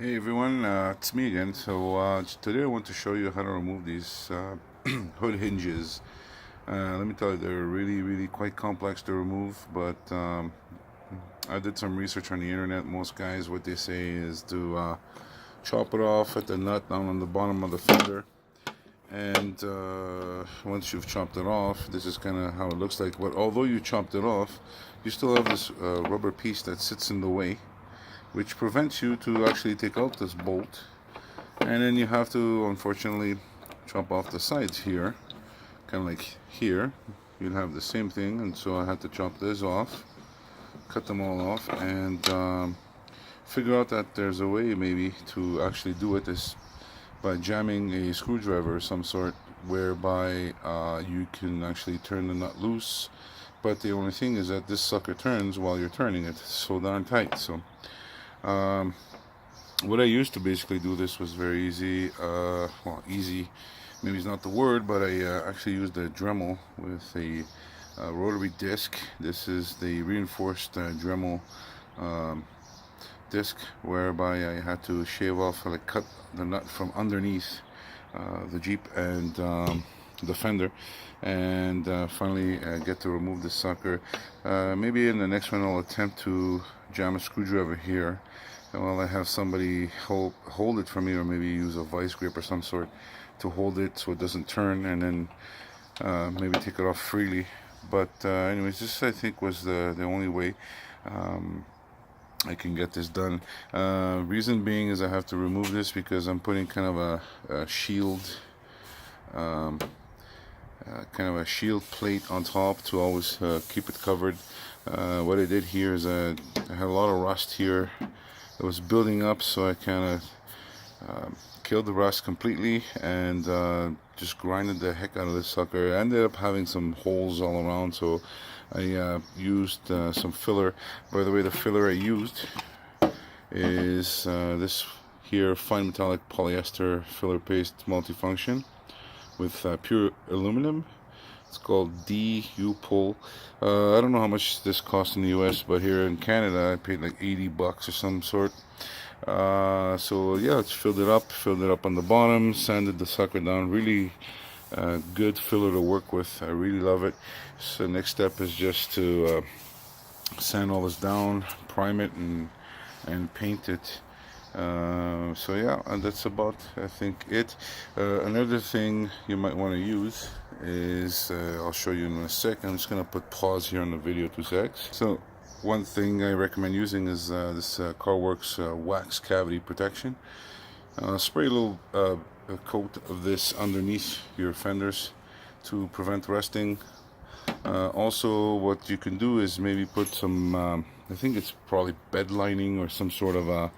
Hey everyone, it's me again. Today I want to show you how to remove these hood hinges. Let me tell you, they're really quite complex to remove, but I did some research on the internet. Most guys, what they say is to chop it off at the nut down on the bottom of the fender. And once you've chopped it off, this is kind of how it looks like. But although you chopped it off, you still have this rubber piece that sits in the way, which prevents you to actually take out this bolt. And then you have to, unfortunately, chop off the sides here, kind of like here. You'll have the same thing, and so I had to chop this off, cut them all off, and figure out that there's a way maybe to actually do it is by jamming a screwdriver of some sort, whereby you can actually turn the nut loose. But the only thing is that this sucker turns while you're turning it, so darn tight. So what I used to basically do this was very easy. Well, easy maybe it's not the word, but I actually used a Dremel with a rotary disc. This is the reinforced Dremel disc, whereby I had to shave off, like cut the nut from underneath the Jeep and the fender, and finally get to remove this sucker. Maybe in the next one I'll attempt to jam a screwdriver here while I have somebody hold it for me, or maybe use a vice grip or some sort to hold it so it doesn't turn, and then maybe take it off freely. But anyways, this I think was the only way I can get this done. Reason being is I have to remove this because I'm putting kind of a shield, kind of a shield plate on top to always keep it covered. What I did here is I had a lot of rust here. It was building up, so I kind of killed the rust completely and just grinded the heck out of this sucker. I ended up having some holes all around, so I used some filler. By the way, the filler I used is this here fine metallic polyester filler paste multifunction with pure aluminum. It's called DU Pull. I don't know how much this costs in the US, but here in Canada I paid like $80 or some sort. So yeah, it's filled it up on the bottom, sanded the sucker down. Really good filler to work with. I really love it. So next step is just to sand all this down, prime it, and paint it. So yeah, and that's about, I think, it. Another thing you might want to use is I'll show you in a sec. I'm just gonna put pause here on the video 2 secs. So one thing I recommend using is this CarWorks wax cavity protection. Spray a little a coat of this underneath your fenders to prevent rusting. Also, what you can do is maybe put some I think it's probably bed lining or some sort of a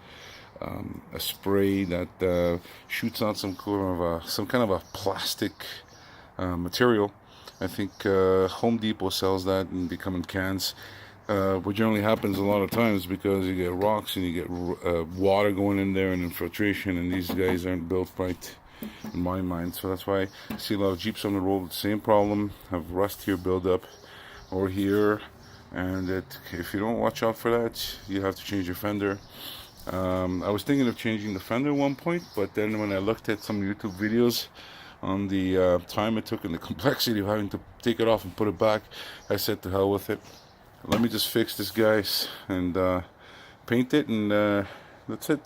spray that shoots out some kind of a plastic material. I think Home Depot sells that, and they come in cans. What generally happens a lot of times, because you get rocks and you get water going in there and infiltration, and these guys aren't built right in my mind. So that's why I see a lot of Jeeps on the road with the same problem, have rust here build up or here, and if you don't watch out for that, you have to change your fender. I was thinking of changing the fender at one point, but then when I looked at some YouTube videos on the time it took and the complexity of having to take it off and put it back, I said to hell with it. Let me just fix this, guys, and paint it, and that's it.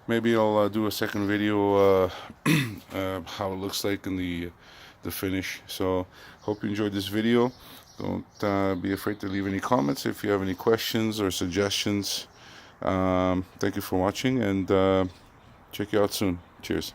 Maybe I'll do a second video how it looks like in the finish. So hope you enjoyed this video. Don't be afraid to leave any comments if you have any questions or suggestions. Thank you for watching, and check you out soon. Cheers.